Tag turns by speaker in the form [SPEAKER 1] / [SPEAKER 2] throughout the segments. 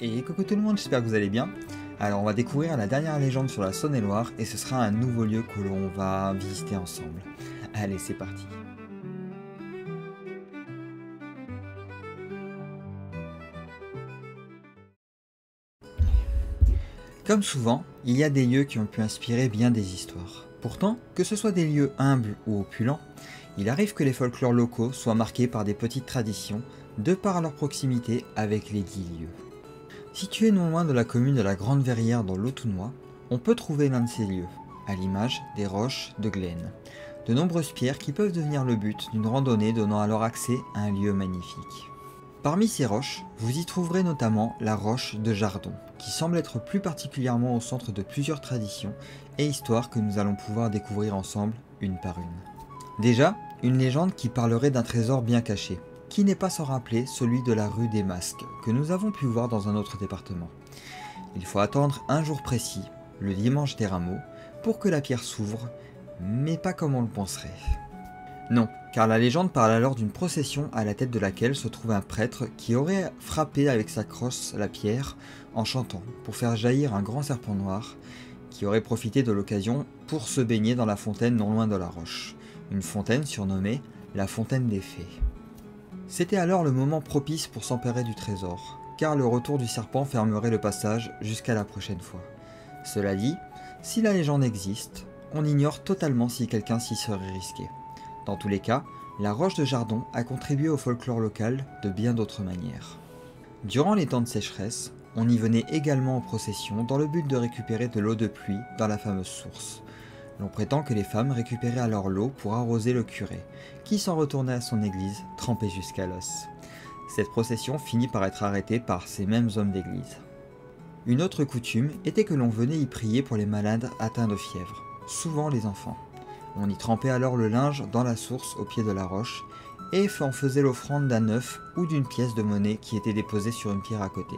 [SPEAKER 1] Et coucou tout le monde, j'espère que vous allez bien. Alors on va découvrir la dernière légende sur la Saône-et-Loire et ce sera un nouveau lieu que l'on va visiter ensemble. Allez, c'est parti. Comme souvent, il y a des lieux qui ont pu inspirer bien des histoires. Pourtant, que ce soit des lieux humbles ou opulents, il arrive que les folklores locaux soient marqués par des petites traditions de par leur proximité avec les dits lieux. Situé non loin de la commune de la Grande Verrière dans l'Autunois, on peut trouver l'un de ces lieux, à l'image des roches de Glen. De nombreuses pierres qui peuvent devenir le but d'une randonnée donnant alors accès à un lieu magnifique. Parmi ces roches, vous y trouverez notamment la roche de Jardon, qui semble être plus particulièrement au centre de plusieurs traditions et histoires que nous allons pouvoir découvrir ensemble une par une. Déjà, une légende qui parlerait d'un trésor bien caché, qui n'est pas sans rappeler celui de la rue des Masques, que nous avons pu voir dans un autre département. Il faut attendre un jour précis, le dimanche des rameaux, pour que la pierre s'ouvre, mais pas comme on le penserait. Non, car la légende parle alors d'une procession à la tête de laquelle se trouve un prêtre qui aurait frappé avec sa crosse la pierre en chantant pour faire jaillir un grand serpent noir qui aurait profité de l'occasion pour se baigner dans la fontaine non loin de la roche, une fontaine surnommée la fontaine des fées. C'était alors le moment propice pour s'emparer du trésor, car le retour du serpent fermerait le passage jusqu'à la prochaine fois. Cela dit, si la légende existe, on ignore totalement si quelqu'un s'y serait risqué. Dans tous les cas, la roche de Jardon a contribué au folklore local de bien d'autres manières. Durant les temps de sécheresse, on y venait également en procession dans le but de récupérer de l'eau de pluie dans la fameuse source. L'on prétend que les femmes récupéraient alors l'eau pour arroser le curé, qui s'en retournait à son église, trempé jusqu'à l'os. Cette procession finit par être arrêtée par ces mêmes hommes d'église. Une autre coutume était que l'on venait y prier pour les malades atteints de fièvre, souvent les enfants. On y trempait alors le linge dans la source au pied de la roche, et en faisait l'offrande d'un œuf ou d'une pièce de monnaie qui était déposée sur une pierre à côté.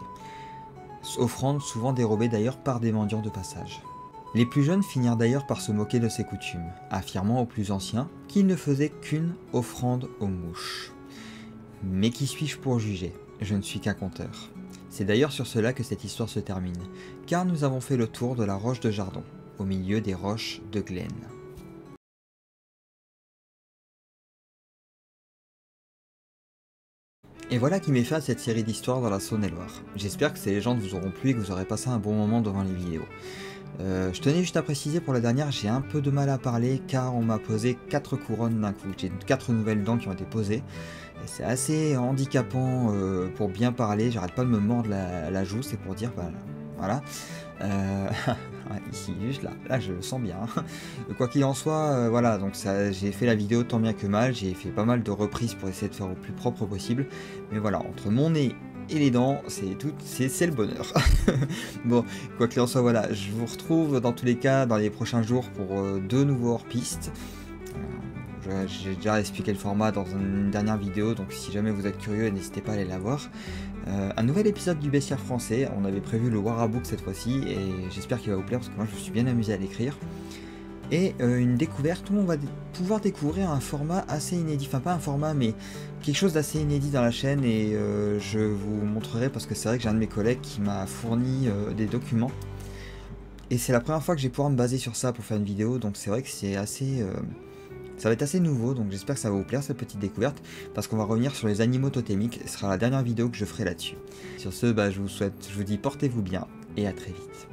[SPEAKER 1] Offrande souvent dérobée d'ailleurs par des mendiants de passage. Les plus jeunes finirent d'ailleurs par se moquer de ces coutumes, affirmant aux plus anciens qu'ils ne faisaient qu'une offrande aux mouches. Mais qui suis-je pour juger? Je ne suis qu'un conteur. C'est d'ailleurs sur cela que cette histoire se termine, car nous avons fait le tour de la roche de Jardon, au milieu des roches de Glen. Et voilà qui met fin à cette série d'histoires dans la Saône-et-Loire. J'espère que ces légendes vous auront plu et que vous aurez passé un bon moment devant les vidéos. Je tenais juste à préciser pour la dernière, j'ai un peu de mal à parler car on m'a posé 4 couronnes d'un coup. J'ai 4 nouvelles dents qui ont été posées. C'est assez handicapant pour bien parler, j'arrête pas de me mordre la joue, c'est pour dire, bah, voilà. Ici, juste là je le sens bien. Quoi qu'il en soit, voilà, donc j'ai fait la vidéo tant bien que mal, j'ai fait pas mal de reprises pour essayer de faire au plus propre possible. Mais voilà, entre mon nez et les dents, c'est le bonheur. Bon, quoi qu'il en soit, voilà, je vous retrouve dans tous les cas dans les prochains jours pour 2 nouveaux hors-pistes. J'ai déjà expliqué le format dans une dernière vidéo, donc si jamais vous êtes curieux, n'hésitez pas à aller la voir. Un nouvel épisode du Bestiaire français, on avait prévu le Warabook cette fois-ci, et j'espère qu'il va vous plaire parce que moi je me suis bien amusé à l'écrire. Et une découverte où on va pouvoir découvrir un format assez inédit, enfin pas un format mais quelque chose d'assez inédit dans la chaîne, et je vous montrerai parce que c'est vrai que j'ai un de mes collègues qui m'a fourni des documents. Et c'est la première fois que je vais pouvoir me baser sur ça pour faire une vidéo, donc c'est vrai que c'est assez... ça va être assez nouveau, donc j'espère que ça va vous plaire cette petite découverte, parce qu'on va revenir sur les animaux totémiques, ce sera la dernière vidéo que je ferai là-dessus. Sur ce, je vous dis portez-vous bien, et à très vite.